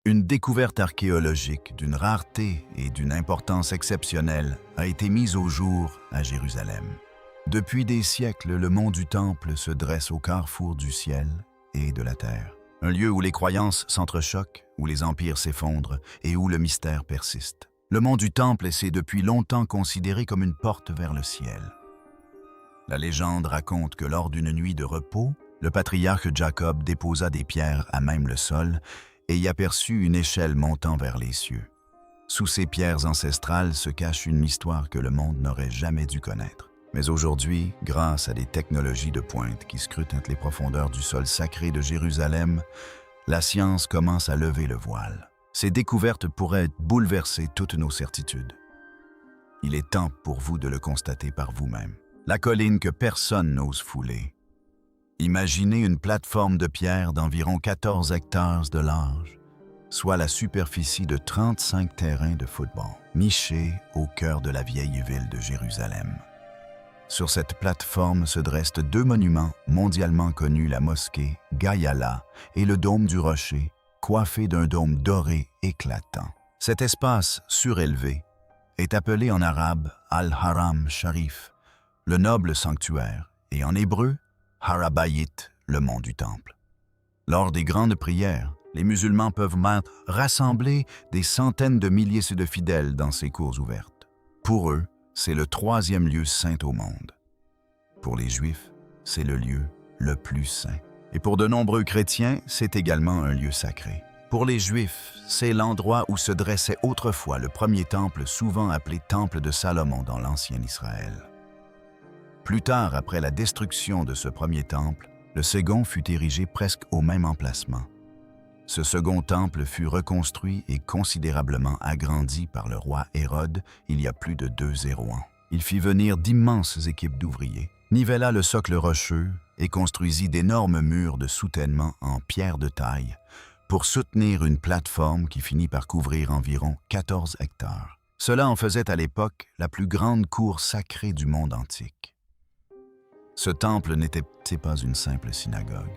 Une découverte archéologique d'une rareté et d'une importance exceptionnelle a été mise au jour à Jérusalem. Depuis des siècles, le mont du Temple se dresse au carrefour du ciel et de la terre. Un lieu où les croyances s'entrechoquent, où les empires s'effondrent et où le mystère persiste. Le mont du Temple s'est depuis longtemps considéré comme une porte vers le ciel. La légende raconte que lors d'une nuit de repos, le patriarche Jacob déposa des pierres à même le sol et y aperçut une échelle montant vers les cieux. Sous ces pierres ancestrales se cache une histoire que le monde n'aurait jamais dû connaître. Mais aujourd'hui, grâce à des technologies de pointe qui scrutent les profondeurs du sol sacré de Jérusalem, la science commence à lever le voile. Ces découvertes pourraient bouleverser toutes nos certitudes. Il est temps pour vous de le constater par vous-même. La colline que personne n'ose fouler. Imaginez une plateforme de pierre d'environ 14 hectares de large, soit la superficie de 35 terrains de football, nichée au cœur de la vieille ville de Jérusalem. Sur cette plateforme se dressent deux monuments mondialement connus, la mosquée Gayala et le dôme du rocher, coiffé d'un dôme doré éclatant. Cet espace surélevé est appelé en arabe Al-Haram Sharif, le noble sanctuaire, et en hébreu, Harabayit, le mont du Temple. Lors des grandes prières, les musulmans peuvent rassembler des centaines de milliers de fidèles dans ces cours ouvertes. Pour eux, c'est le troisième lieu saint au monde. Pour les Juifs, c'est le lieu le plus saint. Et pour de nombreux chrétiens, c'est également un lieu sacré. Pour les Juifs, c'est l'endroit où se dressait autrefois le premier temple, souvent appelé Temple de Salomon dans l'ancien Israël. Plus tard, après la destruction de ce premier temple, le second fut érigé presque au même emplacement. Ce second temple fut reconstruit et considérablement agrandi par le roi Hérode il y a plus de 200 ans. Il fit venir d'immenses équipes d'ouvriers, nivela le socle rocheux et construisit d'énormes murs de soutènement en pierre de taille pour soutenir une plateforme qui finit par couvrir environ 14 hectares. Cela en faisait à l'époque la plus grande cour sacrée du monde antique. Ce temple n'était pas une simple synagogue.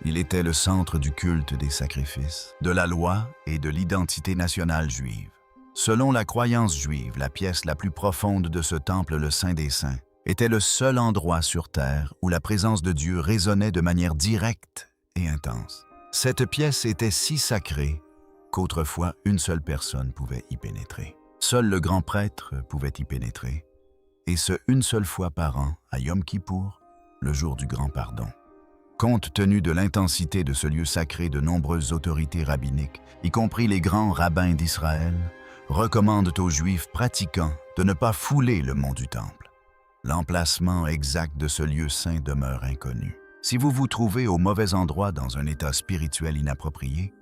Il était le centre du culte des sacrifices, de la loi et de l'identité nationale juive. Selon la croyance juive, la pièce la plus profonde de ce temple, le Saint des Saints, était le seul endroit sur terre où la présence de Dieu résonnait de manière directe et intense. Cette pièce était si sacrée qu'autrefois une seule personne pouvait y pénétrer. Seul le grand prêtre pouvait y pénétrer, et ce une seule fois par an, à Yom Kippour, le jour du grand pardon. Compte tenu de l'intensité de ce lieu sacré, de nombreuses autorités rabbiniques, y compris les grands rabbins d'Israël, recommandent aux Juifs pratiquants de ne pas fouler le mont du Temple. L'emplacement exact de ce lieu saint demeure inconnu. Si vous vous trouvez au mauvais endroit dans un état spirituel inapproprié,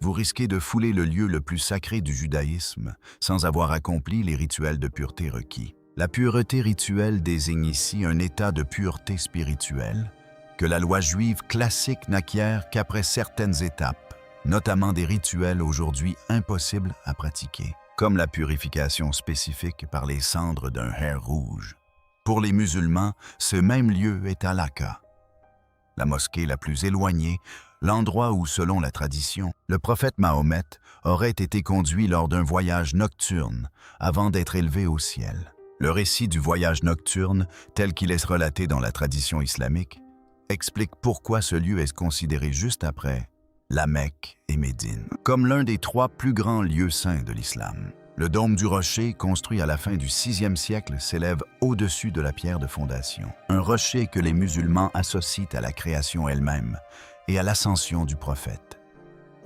vous risquez de fouler le lieu le plus sacré du judaïsme sans avoir accompli les rituels de pureté requis. La pureté rituelle désigne ici un état de pureté spirituelle que la loi juive classique n'acquiert qu'après certaines étapes, notamment des rituels aujourd'hui impossibles à pratiquer, comme la purification spécifique par les cendres d'un hère rouge. Pour les musulmans, ce même lieu est Al-Aqsa, la mosquée la plus éloignée, l'endroit où, selon la tradition, le prophète Mahomet aurait été conduit lors d'un voyage nocturne avant d'être élevé au ciel. Le récit du voyage nocturne, tel qu'il est relaté dans la tradition islamique, explique pourquoi ce lieu est considéré juste après la Mecque et Médine, comme l'un des 3 plus grands lieux saints de l'islam. Le dôme du rocher, construit à la fin du VIe siècle, s'élève au-dessus de la pierre de fondation. Un rocher que les musulmans associent à la création elle-même et à l'ascension du prophète.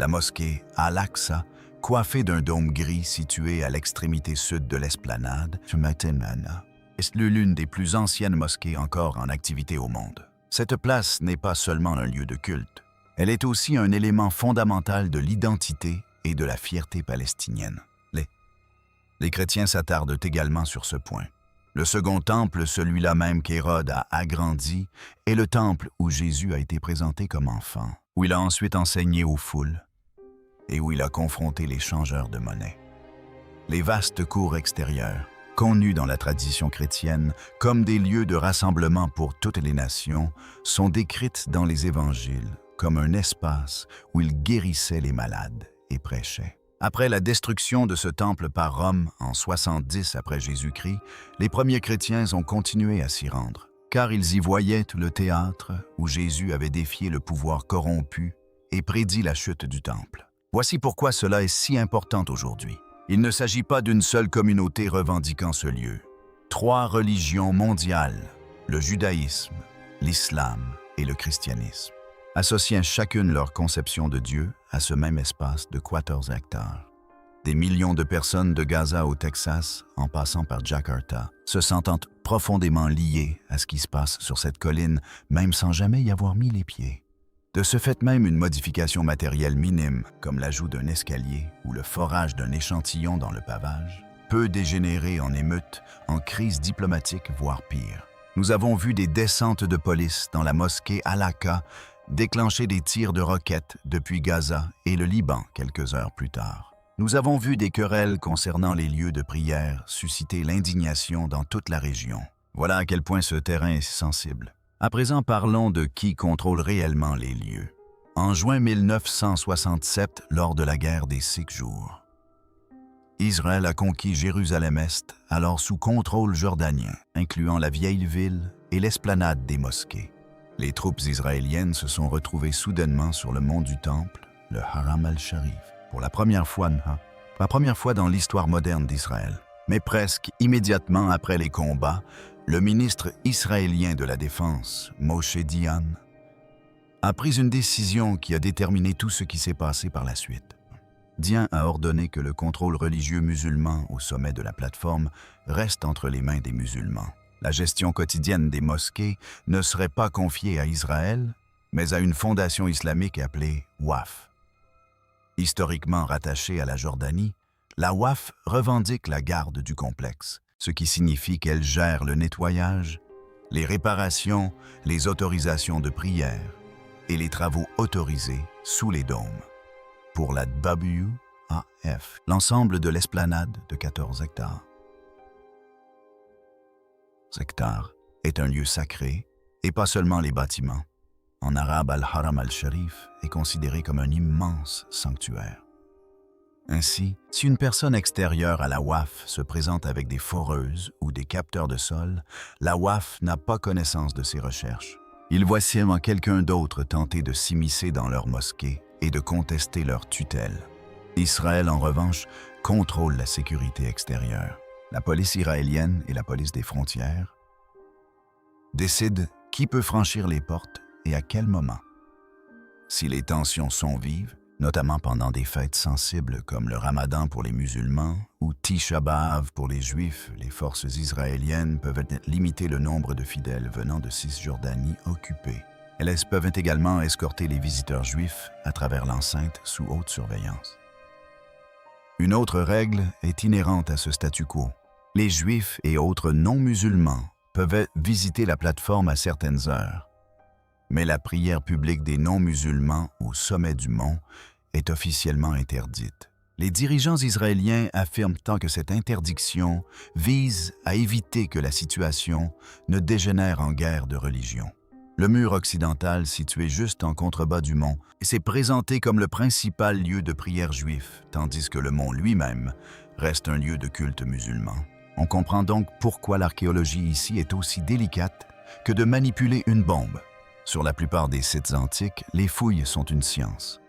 La mosquée Al-Aqsa, coiffée d'un dôme gris situé à l'extrémité sud de l'esplanade, est l'une des plus anciennes mosquées encore en activité au monde. Cette place n'est pas seulement un lieu de culte, elle est aussi un élément fondamental de l'identité et de la fierté palestinienne. Les chrétiens s'attardent également sur ce point. Le second temple, celui-là même qu'Hérode a agrandi, est le temple où Jésus a été présenté comme enfant, où il a ensuite enseigné aux foules et où il a confronté les changeurs de monnaie. Les vastes cours extérieures, connues dans la tradition chrétienne comme des lieux de rassemblement pour toutes les nations, sont décrites dans les évangiles comme un espace où il guérissait les malades et prêchait. Après la destruction de ce temple par Rome en 70 après Jésus-Christ, les premiers chrétiens ont continué à s'y rendre, car ils y voyaient le théâtre où Jésus avait défié le pouvoir corrompu et prédit la chute du temple. Voici pourquoi cela est si important aujourd'hui. Il ne s'agit pas d'une seule communauté revendiquant ce lieu. 3 religions mondiales, le judaïsme, l'islam et le christianisme, associant chacune leur conception de Dieu à ce même espace de 14 hectares. Des millions de personnes de Gaza au Texas, en passant par Jakarta, se sentant profondément liées à ce qui se passe sur cette colline, même sans jamais y avoir mis les pieds. De ce fait même, une modification matérielle minime, comme l'ajout d'un escalier ou le forage d'un échantillon dans le pavage, peut dégénérer en émeute, en crise diplomatique, voire pire. Nous avons vu des descentes de police dans la mosquée Al-Aqsa déclencher des tirs de roquettes depuis Gaza et le Liban quelques heures plus tard. Nous avons vu des querelles concernant les lieux de prière susciter l'indignation dans toute la région. Voilà à quel point ce terrain est sensible. À présent, parlons de qui contrôle réellement les lieux. En juin 1967, lors de la guerre des 6 jours, Israël a conquis Jérusalem-Est, alors sous contrôle jordanien, incluant la vieille ville et l'esplanade des mosquées. Les troupes israéliennes se sont retrouvées soudainement sur le mont du Temple, le Haram al-Sharif, pour la première fois dans l'histoire moderne d'Israël. Mais presque immédiatement après les combats, le ministre israélien de la Défense, Moshe Dayan, a pris une décision qui a déterminé tout ce qui s'est passé par la suite. Dayan a ordonné que le contrôle religieux musulman au sommet de la plateforme reste entre les mains des musulmans. La gestion quotidienne des mosquées ne serait pas confiée à Israël, mais à une fondation islamique appelée Waqf. Historiquement rattachée à la Jordanie, la Waqf revendique la garde du complexe, ce qui signifie qu'elle gère le nettoyage, les réparations, les autorisations de prière et les travaux autorisés sous les dômes. Pour la WAF, l'ensemble de l'esplanade de 14 hectares. Hectare est un lieu sacré, et pas seulement les bâtiments. En arabe, Al-Haram al-Sharif est considéré comme un immense sanctuaire. Ainsi, si une personne extérieure à la Waqf se présente avec des foreuses ou des capteurs de sol, la Waqf n'a pas connaissance de ces recherches. Ils voient seulement quelqu'un d'autre tenter de s'immiscer dans leur mosquée et de contester leur tutelle. Israël, en revanche, contrôle la sécurité extérieure. La police israélienne et la police des frontières décident qui peut franchir les portes et à quel moment. Si les tensions sont vives, notamment pendant des fêtes sensibles comme le Ramadan pour les musulmans ou Tisha B'Av pour les Juifs, les forces israéliennes peuvent limiter le nombre de fidèles venant de Cisjordanie occupée. Elles peuvent également escorter les visiteurs juifs à travers l'enceinte sous haute surveillance. Une autre règle est inhérente à ce statu quo. Les Juifs et autres non-musulmans peuvent visiter la plateforme à certaines heures, mais la prière publique des non-musulmans au sommet du mont est officiellement interdite. Les dirigeants israéliens affirment tant que cette interdiction vise à éviter que la situation ne dégénère en guerre de religion. Le mur occidental, situé juste en contrebas du mont, s'est présenté comme le principal lieu de prière juif, tandis que le mont lui-même reste un lieu de culte musulman. On comprend donc pourquoi l'archéologie ici est aussi délicate que de manipuler une bombe. Sur la plupart des sites antiques, les fouilles sont une science.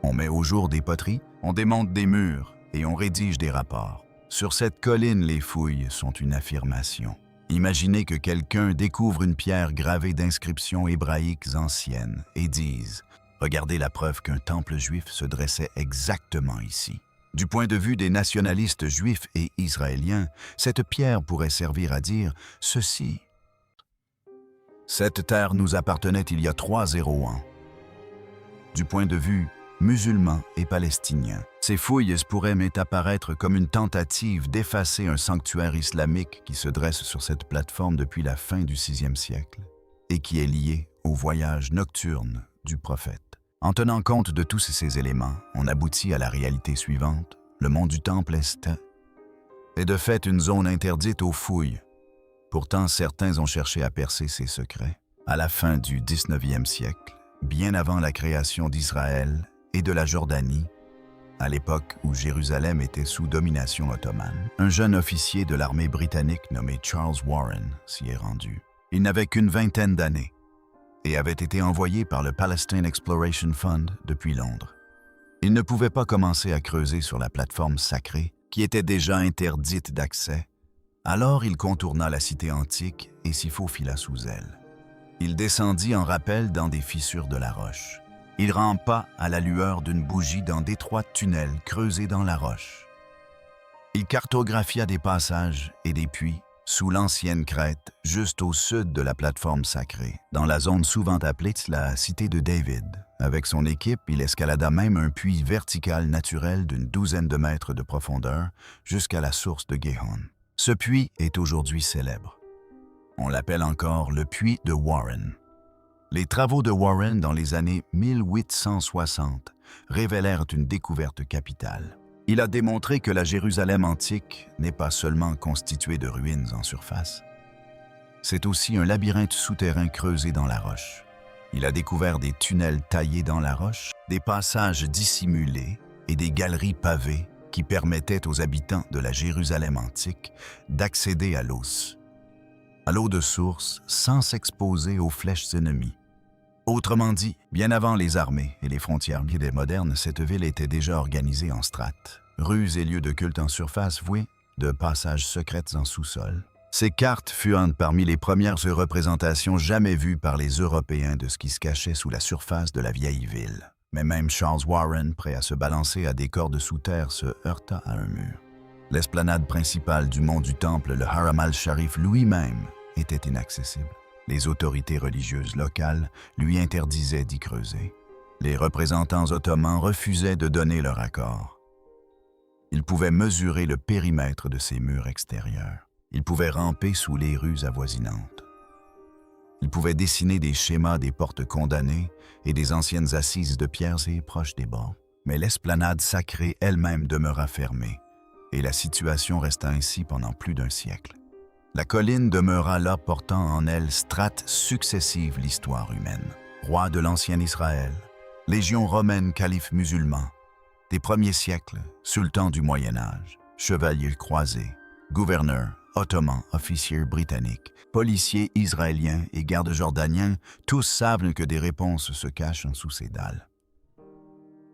On met au jour des poteries, on démonte des murs et on rédige des rapports. Sur cette colline, les fouilles sont une affirmation. Imaginez que quelqu'un découvre une pierre gravée d'inscriptions hébraïques anciennes et dise « Regardez la preuve qu'un temple juif se dressait exactement ici ». Du point de vue des nationalistes juifs et israéliens, cette pierre pourrait servir à dire « Ceci. Cette terre nous appartenait il y a 301 ans ». Du point de vue musulman et palestinien, ces fouilles pourraient apparaître comme une tentative d'effacer un sanctuaire islamique qui se dresse sur cette plateforme depuis la fin du VIe siècle et qui est lié au voyage nocturne du prophète. En tenant compte de tous ces éléments, on aboutit à la réalité suivante. Le mont du Temple est de fait une zone interdite aux fouilles. Pourtant, certains ont cherché à percer ses secrets. À la fin du XIXe siècle, bien avant la création d'Israël et de la Jordanie, à l'époque où Jérusalem était sous domination ottomane. Un jeune officier de l'armée britannique nommé Charles Warren s'y est rendu. Il n'avait qu'une vingtaine d'années et avait été envoyé par le Palestine Exploration Fund depuis Londres. Il ne pouvait pas commencer à creuser sur la plateforme sacrée, qui était déjà interdite d'accès. Alors il contourna la cité antique et s'y faufila sous elle. Il descendit en rappel dans des fissures de la roche. Il rampa à la lueur d'une bougie dans d'étroits tunnels creusés dans la roche. Il cartographia des passages et des puits sous l'ancienne crête, juste au sud de la plateforme sacrée, dans la zone souvent appelée la Cité de David. Avec son équipe, il escalada même un puits vertical naturel d'une douzaine de mètres de profondeur jusqu'à la source de Gihon. Ce puits est aujourd'hui célèbre. On l'appelle encore le puits de Warren. Les travaux de Warren dans les années 1860 révélèrent une découverte capitale. Il a démontré que la Jérusalem antique n'est pas seulement constituée de ruines en surface. C'est aussi un labyrinthe souterrain creusé dans la roche. Il a découvert des tunnels taillés dans la roche, des passages dissimulés et des galeries pavées qui permettaient aux habitants de la Jérusalem antique d'accéder à l'eau de source sans s'exposer aux flèches ennemies. Autrement dit, bien avant les armées et les frontières modernes, cette ville était déjà organisée en strates, rues et lieux de culte en surface voués, de passages secrets en sous-sol. Ces cartes furent parmi les premières représentations jamais vues par les Européens de ce qui se cachait sous la surface de la vieille ville. Mais même Charles Warren, prêt à se balancer à des cordes sous terre, se heurta à un mur. L'esplanade principale du mont du Temple, le Haram al-Sharif lui-même, était inaccessible. Les autorités religieuses locales lui interdisaient d'y creuser. Les représentants ottomans refusaient de donner leur accord. Ils pouvaient mesurer le périmètre de ces murs extérieurs. Ils pouvaient ramper sous les rues avoisinantes. Ils pouvaient dessiner des schémas des portes condamnées et des anciennes assises de pierres et proches des bords. Mais l'esplanade sacrée elle-même demeura fermée, et la situation resta ainsi pendant plus d'un siècle. La colline demeura là portant en elle strates successives l'histoire humaine. Roi de l'ancien Israël, légion romaine, calife musulman, des premiers siècles, sultan du Moyen-Âge, chevalier croisé, gouverneur, ottoman, officier britannique, policiers israéliens et gardes jordaniens, tous savent que des réponses se cachent sous ces dalles.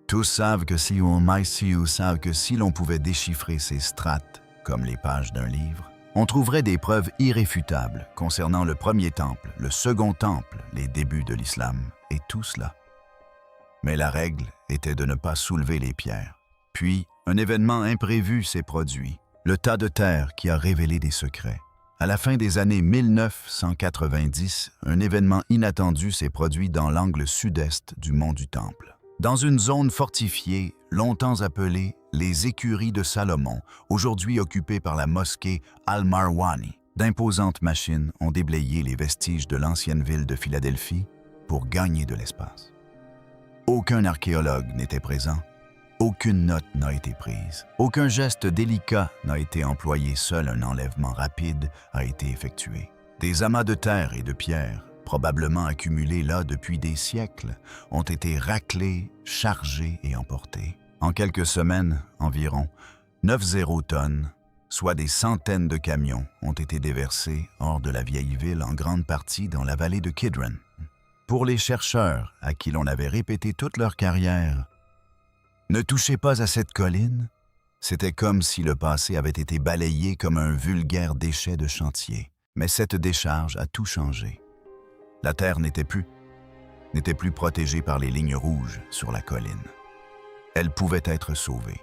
Tous savent que si l'on pouvait déchiffrer ces strates comme les pages d'un livre, on trouverait des preuves irréfutables concernant le premier temple, le second temple, les débuts de l'islam et tout cela. Mais la règle était de ne pas soulever les pierres. Puis, un événement imprévu s'est produit, le tas de terre qui a révélé des secrets. À la fin des années 1990, un événement inattendu s'est produit dans l'angle sud-est du mont du Temple. Dans une zone fortifiée, longtemps appelée les Écuries de Salomon, aujourd'hui occupée par la mosquée Al-Marwani, d'imposantes machines ont déblayé les vestiges de l'ancienne ville de Philadelphie pour gagner de l'espace. Aucun archéologue n'était présent, aucune note n'a été prise, aucun geste délicat n'a été employé, seul un enlèvement rapide a été effectué. Des amas de terre et de pierres, probablement accumulés là depuis des siècles, ont été raclés, chargés et emportés. En quelques semaines, environ 90 tonnes, soit des centaines de camions, ont été déversés hors de la vieille ville, en grande partie dans la vallée de Kidron. Pour les chercheurs à qui l'on avait répété toute leur carrière, ne touchez pas à cette colline, c'était comme si le passé avait été balayé comme un vulgaire déchet de chantier. Mais cette décharge a tout changé. La terre n'était plus protégée par les lignes rouges sur la colline. Elle pouvait être sauvée.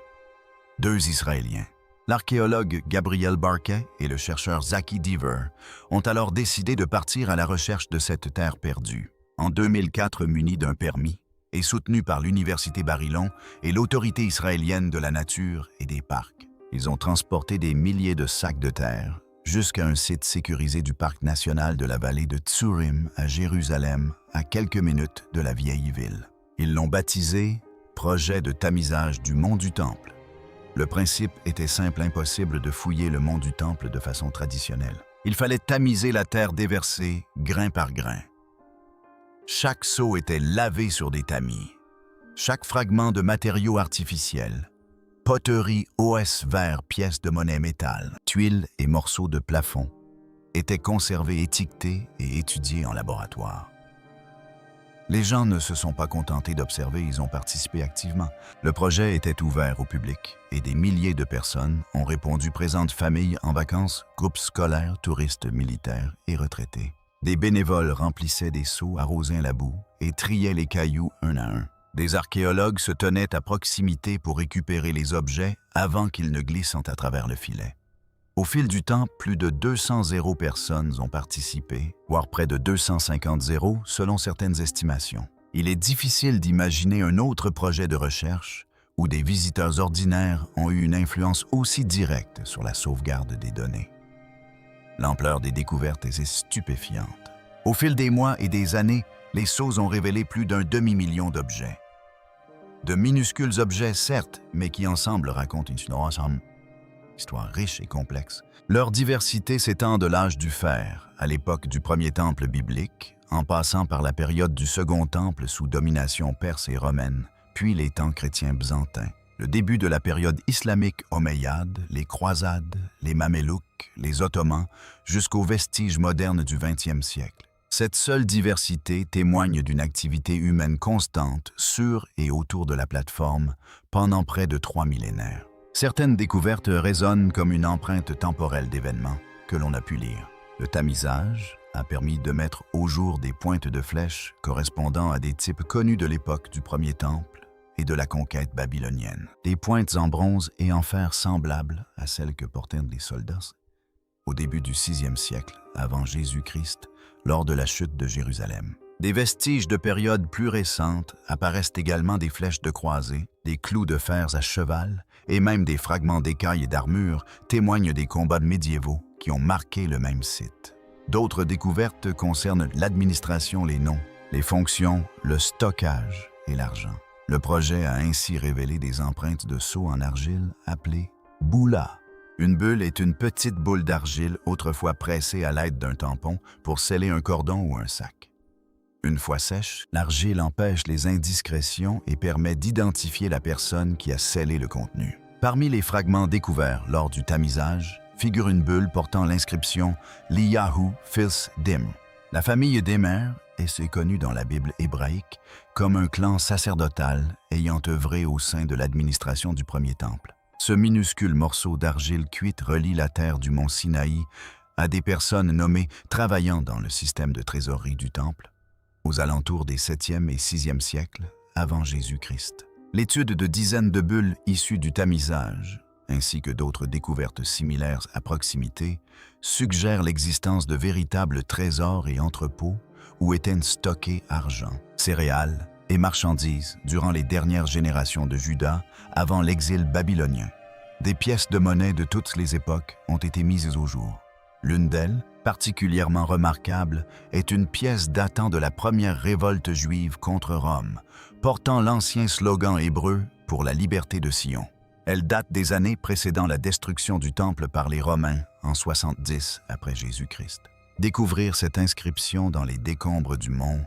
2 Israéliens, l'archéologue Gabriel Barkay et le chercheur Zaki Deaver, ont alors décidé de partir à la recherche de cette terre perdue. En 2004, munis d'un permis et soutenus par l'Université Bar-Ilan et l'Autorité israélienne de la nature et des parcs, ils ont transporté des milliers de sacs de terre jusqu'à un site sécurisé du parc national de la vallée de Tsurim à Jérusalem, à quelques minutes de la vieille ville. Ils l'ont baptisé Projet de tamisage du mont du Temple. Le principe était simple, impossible de fouiller le mont du Temple de façon traditionnelle. Il fallait tamiser la terre déversée grain par grain. Chaque seau était lavé sur des tamis. Chaque fragment de matériaux artificiels, poterie, os, verre, pièces de monnaie métal, tuiles et morceaux de plafond, étaient conservés, étiquetés et étudiés en laboratoire. Les gens ne se sont pas contentés d'observer, ils ont participé activement. Le projet était ouvert au public et des milliers de personnes ont répondu présentes, familles en vacances, groupes scolaires, touristes, militaires et retraités. Des bénévoles remplissaient des seaux, arrosaient la boue et triaient les cailloux un à un. Des archéologues se tenaient à proximité pour récupérer les objets avant qu'ils ne glissent à travers le filet. Au fil du temps, plus de 200 personnes ont participé, voire près de 250 selon certaines estimations. Il est difficile d'imaginer un autre projet de recherche où des visiteurs ordinaires ont eu une influence aussi directe sur la sauvegarde des données. L'ampleur des découvertes est stupéfiante. Au fil des mois et des années, les sceaux ont révélé plus d'un demi-million d'objets. De minuscules objets, certes, mais qui ensemble racontent une histoire riche et complexe. Leur diversité s'étend de l'âge du fer, à l'époque du premier temple biblique, en passant par la période du second temple sous domination perse et romaine, puis les temps chrétiens byzantins, le début de la période islamique omeyyade, les croisades, les mamelouks, les ottomans, jusqu'aux vestiges modernes du XXe siècle. Cette seule diversité témoigne d'une activité humaine constante sur et autour de la plateforme pendant près de 3 millénaires. Certaines découvertes résonnent comme une empreinte temporelle d'événements que l'on a pu lire. Le tamisage a permis de mettre au jour des pointes de flèches correspondant à des types connus de l'époque du premier temple et de la conquête babylonienne. Des pointes en bronze et en fer semblables à celles que portaient les soldats au début du VIe siècle avant Jésus-Christ, lors de la chute de Jérusalem. Des vestiges de périodes plus récentes apparaissent également des flèches de croisée, des clous de fer à cheval et même des fragments d'écailles et d'armure témoignent des combats médiévaux qui ont marqué le même site. D'autres découvertes concernent l'administration, les noms, les fonctions, le stockage et l'argent. Le projet a ainsi révélé des empreintes de sceaux en argile appelées « boula ». Une bulle est une petite boule d'argile autrefois pressée à l'aide d'un tampon pour sceller un cordon ou un sac. Une fois sèche, l'argile empêche les indiscrétions et permet d'identifier la personne qui a scellé le contenu. Parmi les fragments découverts lors du tamisage, figure une bulle portant l'inscription « Liyahu fils d'Imr ». La famille d'Imr est connue dans la Bible hébraïque comme un clan sacerdotal ayant œuvré au sein de l'administration du premier temple. Ce minuscule morceau d'argile cuite relie la terre du mont Sinaï à des personnes nommées travaillant dans le système de trésorerie du temple, aux alentours des 7e et 6e siècles avant Jésus-Christ. L'étude de dizaines de bulles issues du tamisage, ainsi que d'autres découvertes similaires à proximité, suggèrent l'existence de véritables trésors et entrepôts où étaient stockés argent, céréales et marchandises durant les dernières générations de Juda avant l'exil babylonien. Des pièces de monnaie de toutes les époques ont été mises au jour. L'une d'elles, particulièrement remarquable, est une pièce datant de la première révolte juive contre Rome, portant l'ancien slogan hébreu « Pour la liberté de Sion ». Elle date des années précédant la destruction du temple par les Romains en 70 après Jésus-Christ. Découvrir cette inscription dans les décombres du mont,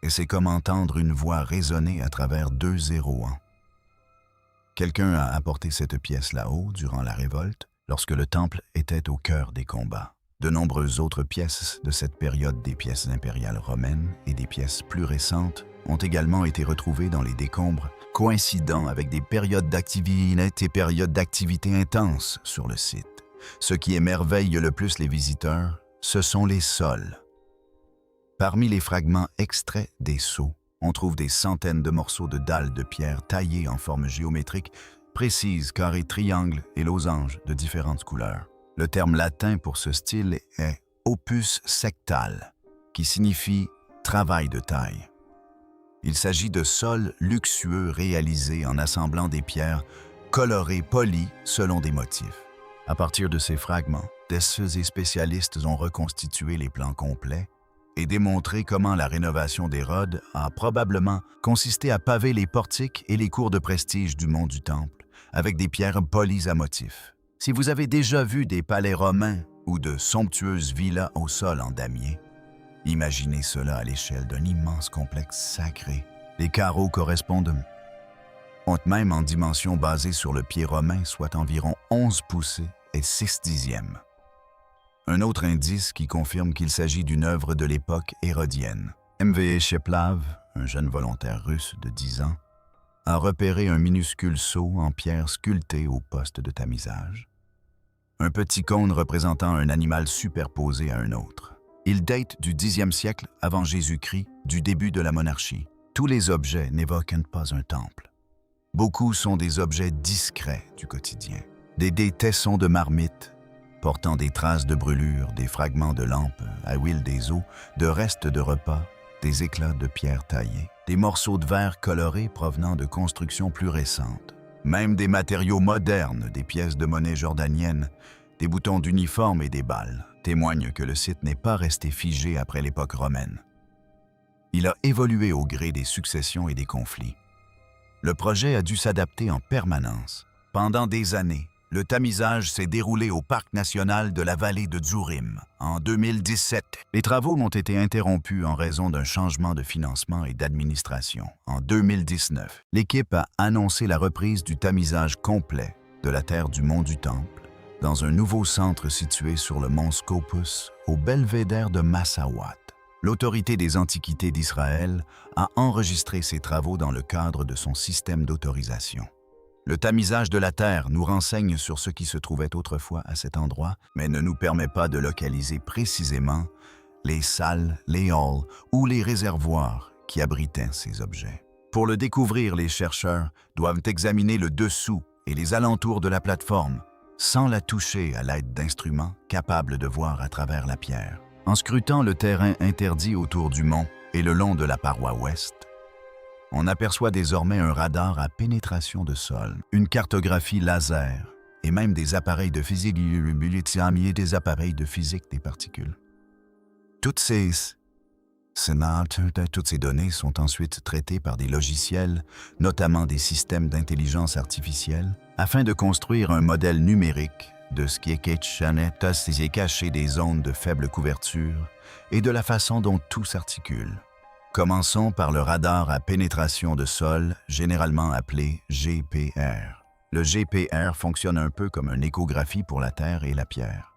et c'est comme entendre une voix résonner à travers 201. Quelqu'un a apporté cette pièce là-haut durant la révolte, lorsque le temple était au cœur des combats. De nombreuses autres pièces de cette période, des pièces impériales romaines et des pièces plus récentes, ont également été retrouvées dans les décombres, coïncidant avec des périodes d'activité intenses sur le site. Ce qui émerveille le plus les visiteurs, ce sont les sols. Parmi les fragments extraits des sceaux, on trouve des centaines de morceaux de dalles de pierre taillés en forme géométrique, précises, carrés, triangles et losanges de différentes couleurs. Le terme latin pour ce style est « opus sectal », qui signifie « travail de taille ». Il s'agit de sols luxueux réalisés en assemblant des pierres colorées, polies selon des motifs. À partir de ces fragments, des spécialistes ont reconstitué les plans complets et démontré comment la rénovation d'Hérode a probablement consisté à paver les portiques et les cours de prestige du mont du Temple avec des pierres polies à motifs. Si vous avez déjà vu des palais romains ou de somptueuses villas au sol en damier, Imaginez cela à l'échelle d'un immense complexe sacré. Les carreaux correspondent ont même en dimension basée sur le pied romain, soit environ 11 poucées et 6 dixièmes. Un autre indice qui confirme qu'il s'agit d'une œuvre de l'époque hérodienne. M.V. Cheplav, un jeune volontaire russe de 10 ans, a repéré un minuscule sceau en pierre sculpté au poste de tamisage. Un petit cône représentant un animal superposé à un autre. Il date du 10e siècle avant Jésus-Christ, du début de la monarchie. Tous les objets n'évoquent pas un temple. Beaucoup sont des objets discrets du quotidien. Des tessons de marmite, portant des traces de brûlure, des fragments de lampes à huile des os, de restes de repas, des éclats de pierre taillée, des morceaux de verre colorés provenant de constructions plus récentes. Même des matériaux modernes, des pièces de monnaie jordanienne, des boutons d'uniforme et des balles, témoignent que le site n'est pas resté figé après l'époque romaine. Il a évolué au gré des successions et des conflits. Le projet a dû s'adapter en permanence. Pendant des années, le tamisage s'est déroulé au Parc national de la vallée de Dzurim. En 2017, les travaux ont été interrompus en raison d'un changement de financement et d'administration. En 2019, l'équipe a annoncé la reprise du tamisage complet de la terre du Mont du Temple dans un nouveau centre situé sur le mont Scopus, au belvédère de Massawat. L'Autorité des Antiquités d'Israël a enregistré ces travaux dans le cadre de son système d'autorisation. Le tamisage de la terre nous renseigne sur ce qui se trouvait autrefois à cet endroit, mais ne nous permet pas de localiser précisément les salles, les halls ou les réservoirs qui abritaient ces objets. Pour le découvrir, les chercheurs doivent examiner le dessous et les alentours de la plateforme, sans la toucher à l'aide d'instruments capables de voir à travers la pierre. En scrutant le terrain interdit autour du mont et le long de la paroi ouest, on aperçoit désormais un radar à pénétration de sol, une cartographie laser et même des appareils de physique et des appareils de physique des particules. Toutes ces données sont ensuite traitées par des logiciels, notamment des systèmes d'intelligence artificielle, afin de construire un modèle numérique de ce qui est caché des zones de faible couverture et de la façon dont tout s'articule. Commençons par le radar à pénétration de sol, généralement appelé GPR. Le GPR fonctionne un peu comme une échographie pour la terre et la pierre.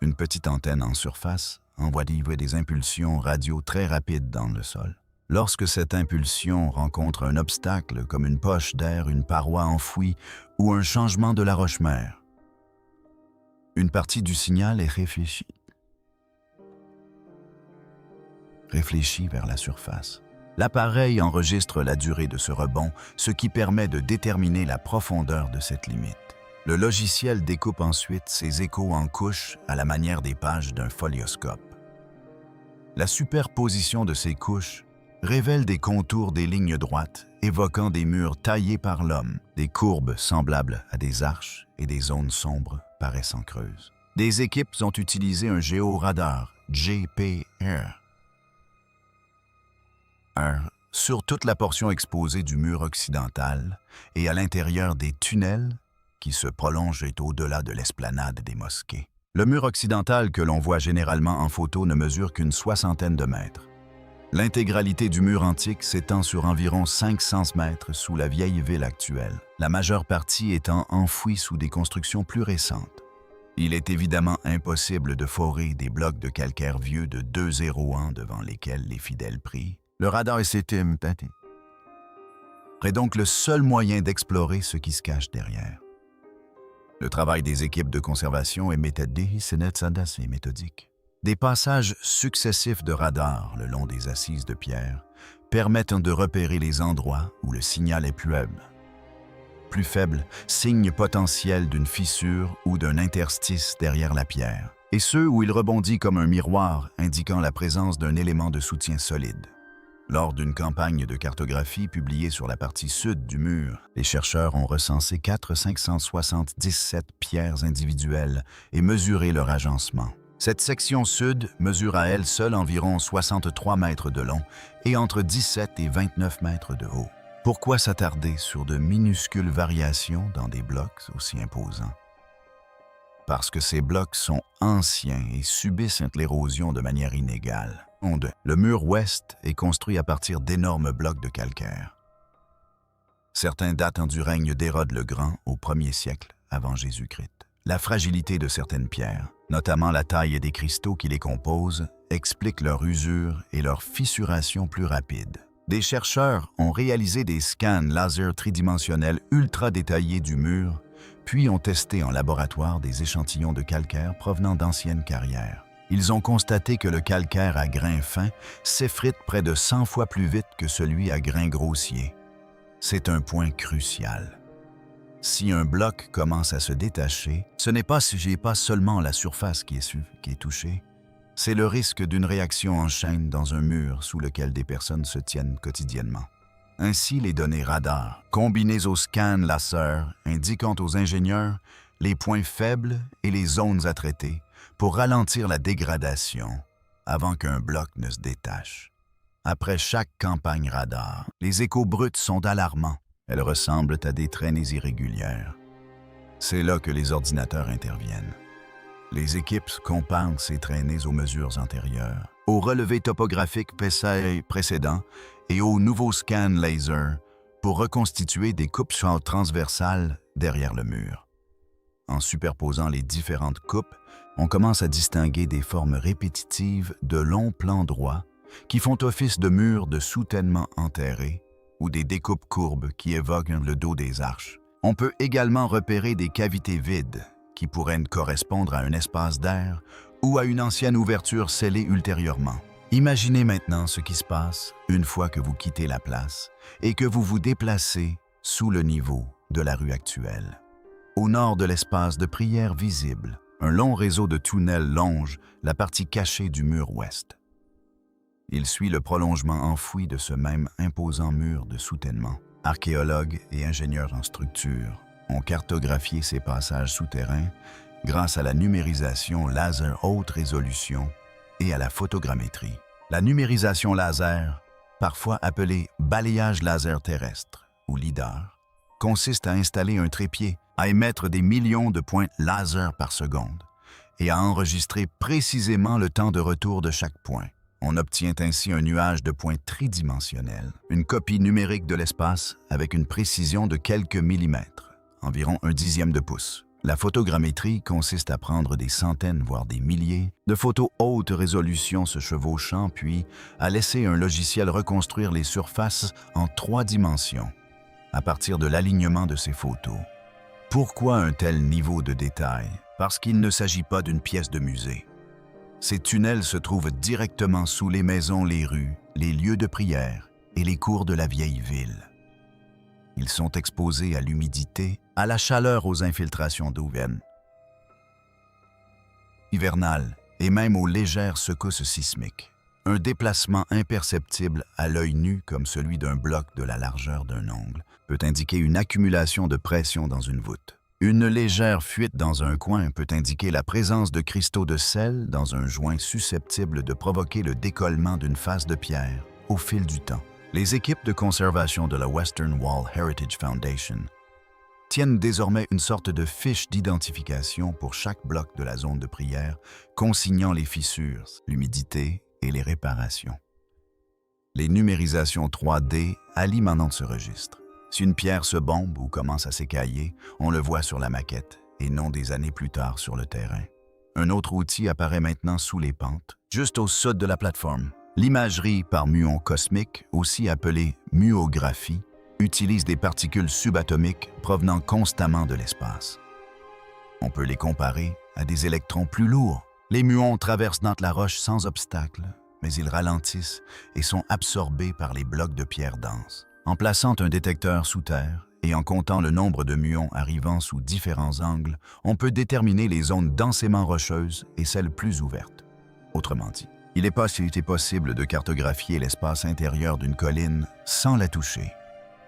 Une petite antenne en surface envoie des impulsions radio très rapides dans le sol. Lorsque cette impulsion rencontre un obstacle comme une poche d'air, une paroi enfouie ou un changement de la roche-mère, une partie du signal est réfléchie vers la surface. L'appareil enregistre la durée de ce rebond, ce qui permet de déterminer la profondeur de cette limite. Le logiciel découpe ensuite ces échos en couches à la manière des pages d'un folioscope. La superposition de ces couches révèle des contours des lignes droites, évoquant des murs taillés par l'homme, des courbes semblables à des arches et des zones sombres paraissant creuses. Des équipes ont utilisé un géoradar, GPR, sur toute la portion exposée du mur occidental et à l'intérieur des tunnels qui se prolongent au-delà de l'esplanade des mosquées. Le mur occidental que l'on voit généralement en photo ne mesure qu'une soixantaine de mètres. L'intégralité du mur antique s'étend sur environ 500 mètres sous la vieille ville actuelle, la majeure partie étant enfouie sous des constructions plus récentes. Il est évidemment impossible de forer des blocs de calcaire vieux de 201 devant lesquels les fidèles prient. Le radar est donc le seul moyen d'explorer ce qui se cache derrière. Le travail des équipes de conservation est méthodique. Des passages successifs de radar le long des assises de pierre permettent de repérer les endroits où le signal est plus faible, signe potentiel d'une fissure ou d'un interstice derrière la pierre, et ceux où il rebondit comme un miroir indiquant la présence d'un élément de soutien solide. Lors d'une campagne de cartographie publiée sur la partie sud du mur, les chercheurs ont recensé 577 pierres individuelles et mesuré leur agencement. Cette section sud mesure à elle seule environ 63 mètres de long et entre 17 et 29 mètres de haut. Pourquoi s'attarder sur de minuscules variations dans des blocs aussi imposants? Parce que ces blocs sont anciens et subissent l'érosion de manière inégale. Le mur ouest est construit à partir d'énormes blocs de calcaire. Certains datent du règne d'Hérode le Grand au 1er siècle avant Jésus-Christ. La fragilité de certaines pierres, notamment la taille des cristaux qui les composent, explique leur usure et leur fissuration plus rapide. Des chercheurs ont réalisé des scans laser tridimensionnels ultra détaillés du mur, puis ont testé en laboratoire des échantillons de calcaire provenant d'anciennes carrières. Ils ont constaté que le calcaire à grains fins s'effrite près de 100 fois plus vite que celui à grains grossiers. C'est un point crucial. Si un bloc commence à se détacher, ce n'est pas seulement la surface qui est touchée, c'est le risque d'une réaction en chaîne dans un mur sous lequel des personnes se tiennent quotidiennement. Ainsi, les données radar, combinées aux scans laser, indiquant aux ingénieurs les points faibles et les zones à traiter pour ralentir la dégradation avant qu'un bloc ne se détache. Après chaque campagne radar, les échos bruts sont alarmants. Elles ressemblent à des traînées irrégulières. C'est là que les ordinateurs interviennent. Les équipes comparent ces traînées aux mesures antérieures, aux relevés topographiques précédents et aux nouveaux scans laser pour reconstituer des coupes transversales derrière le mur. En superposant les différentes coupes, on commence à distinguer des formes répétitives de longs plans droits qui font office de murs de soutènement enterrés ou des découpes courbes qui évoquent le dos des arches. On peut également repérer des cavités vides qui pourraient correspondre à un espace d'air ou à une ancienne ouverture scellée ultérieurement. Imaginez maintenant ce qui se passe une fois que vous quittez la place et que vous vous déplacez sous le niveau de la rue actuelle. Au nord de l'espace de prière visible, un long réseau de tunnels longe la partie cachée du mur ouest. Il suit le prolongement enfoui de ce même imposant mur de soutènement. Archéologues et ingénieurs en structure ont cartographié ces passages souterrains grâce à la numérisation laser haute résolution et à la photogrammétrie. La numérisation laser, parfois appelée balayage laser terrestre ou LIDAR, consiste à installer un trépied, à émettre des millions de points laser par seconde et à enregistrer précisément le temps de retour de chaque point. On obtient ainsi un nuage de points tridimensionnels, une copie numérique de l'espace avec une précision de quelques millimètres, environ 1/10 de pouce. La photogrammétrie consiste à prendre des centaines, voire des milliers, de photos haute résolution se chevauchant, puis à laisser un logiciel reconstruire les surfaces en 3 dimensions, à partir de l'alignement de ces photos. Pourquoi un tel niveau de détail? Parce qu'il ne s'agit pas d'une pièce de musée. Ces tunnels se trouvent directement sous les maisons, les rues, les lieux de prière et les cours de la vieille ville. Ils sont exposés à l'humidité, à la chaleur, aux infiltrations d'eau hivernale et même aux légères secousses sismiques. Un déplacement imperceptible à l'œil nu comme celui d'un bloc de la largeur d'un ongle peut indiquer une accumulation de pression dans une voûte. Une légère fuite dans un coin peut indiquer la présence de cristaux de sel dans un joint susceptible de provoquer le décollement d'une face de pierre au fil du temps. Les équipes de conservation de la Western Wall Heritage Foundation tiennent désormais une sorte de fiche d'identification pour chaque bloc de la zone de prière, consignant les fissures, l'humidité et les réparations. Les numérisations 3D alimentent ce registre. Si une pierre se bombe ou commence à s'écailler, on le voit sur la maquette et non des années plus tard sur le terrain. Un autre outil apparaît maintenant sous les pentes, juste au sud de la plateforme. L'imagerie par muons cosmiques, aussi appelée muographie, utilise des particules subatomiques provenant constamment de l'espace. On peut les comparer à des électrons plus lourds. Les muons traversent dans la roche sans obstacle, mais ils ralentissent et sont absorbés par les blocs de pierre dense. En plaçant un détecteur sous terre et en comptant le nombre de muons arrivant sous différents angles, on peut déterminer les zones densément rocheuses et celles plus ouvertes. Autrement dit, il n'est pas possible de cartographier l'espace intérieur d'une colline sans la toucher.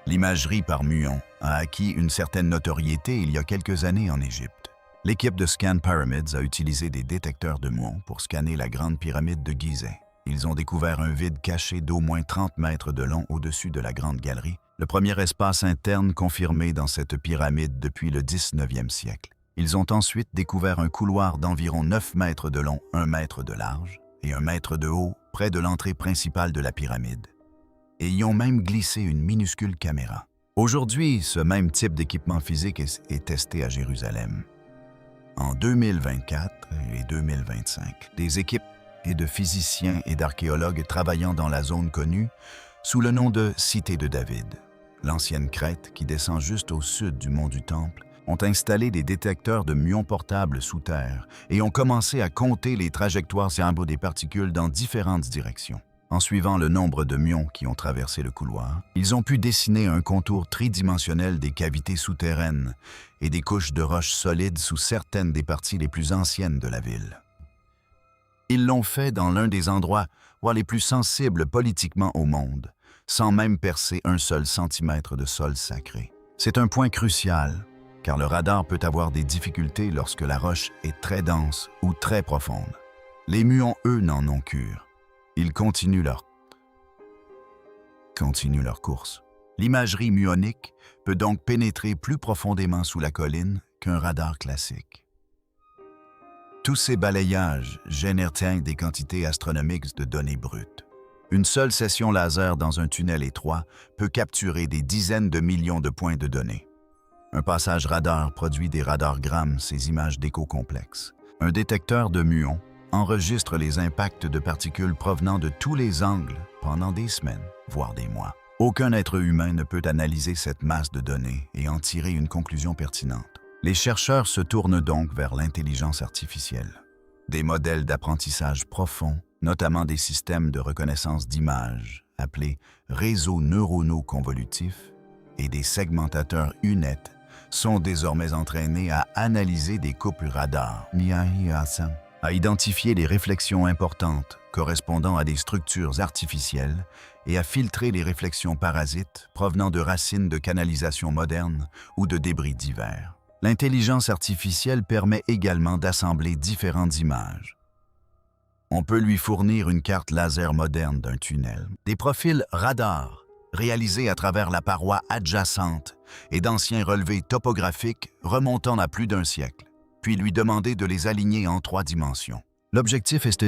L'imagerie par muon a acquis une certaine notoriété il y a quelques années en Égypte. L'équipe de Scan Pyramids a utilisé des détecteurs de muons pour scanner la grande pyramide de Gizeh. Ils ont découvert un vide caché d'au moins 30 mètres de long au-dessus de la Grande Galerie, le premier espace interne confirmé dans cette pyramide depuis le 19e siècle. Ils ont ensuite découvert un couloir d'environ 9 mètres de long, 1 mètre de large et 1 mètre de haut, près de l'entrée principale de la pyramide, et y ont même glissé une minuscule caméra. Aujourd'hui, ce même type d'équipement physique est testé à Jérusalem. En 2024 et 2025, des équipes de physiciens et d'archéologues travaillant dans la zone connue sous le nom de Cité de David, l'ancienne Crète qui descend juste au sud du mont du Temple, ont installé des détecteurs de muons portables sous terre et ont commencé à compter les trajectoires des particules dans différentes directions. En suivant le nombre de muons qui ont traversé le couloir, ils ont pu dessiner un contour tridimensionnel des cavités souterraines et des couches de roches solides sous certaines des parties les plus anciennes de la ville. Ils l'ont fait dans l'un des endroits les plus sensibles politiquement au monde, sans même percer un seul centimètre de sol sacré. C'est un point crucial, car le radar peut avoir des difficultés lorsque la roche est très dense ou très profonde. Les muons, eux, n'en ont cure. Ils continuent leur course. L'imagerie muonique peut donc pénétrer plus profondément sous la colline qu'un radar classique. Tous ces balayages génèrent des quantités astronomiques de données brutes. Une seule session laser dans un tunnel étroit peut capturer des dizaines de millions de points de données. Un passage radar produit des radargrammes, ces images d'écho complexes. Un détecteur de muons enregistre les impacts de particules provenant de tous les angles pendant des semaines, voire des mois. Aucun être humain ne peut analyser cette masse de données et en tirer une conclusion pertinente. Les chercheurs se tournent donc vers l'intelligence artificielle. Des modèles d'apprentissage profond, notamment des systèmes de reconnaissance d'images, appelés réseaux neuronaux convolutifs, et des segmentateurs UNET, sont désormais entraînés à analyser des couples radars, à identifier les réflexions importantes correspondant à des structures artificielles et à filtrer les réflexions parasites provenant de racines de canalisation modernes ou de débris divers. L'intelligence artificielle permet également d'assembler différentes images. On peut lui fournir une carte laser moderne d'un tunnel, des profils radar réalisés à travers la paroi adjacente et d'anciens relevés topographiques remontant à plus d'un siècle, puis lui demander de les aligner en 3 dimensions. L'objectif est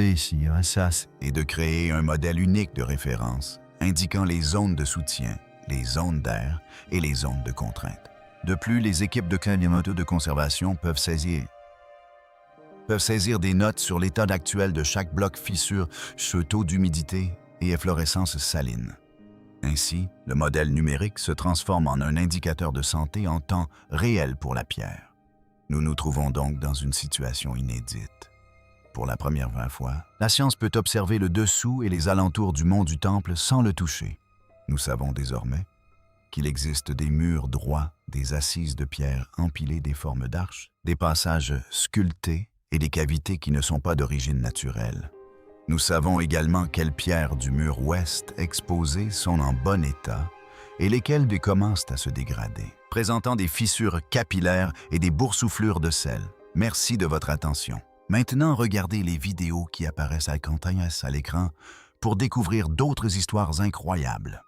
de créer un modèle unique de référence, indiquant les zones de soutien, les zones d'air et les zones de contrainte. De plus, les équipes de conservation peuvent saisir des notes sur l'état actuel de chaque bloc fissure, taux d'humidité et efflorescence saline. Ainsi, le modèle numérique se transforme en un indicateur de santé en temps réel pour la pierre. Nous nous trouvons donc dans une situation inédite. Pour la première fois, la science peut observer le dessous et les alentours du mont du Temple sans le toucher. Nous savons désormais qu'il existe des murs droits, des assises de pierre empilées des formes d'arches, des passages sculptés et des cavités qui ne sont pas d'origine naturelle. Nous savons également quelles pierres du mur ouest exposées sont en bon état et lesquelles commencent à se dégrader, présentant des fissures capillaires et des boursouflures de sel. Merci de votre attention. Maintenant, regardez les vidéos qui apparaissent à l'écran pour découvrir d'autres histoires incroyables.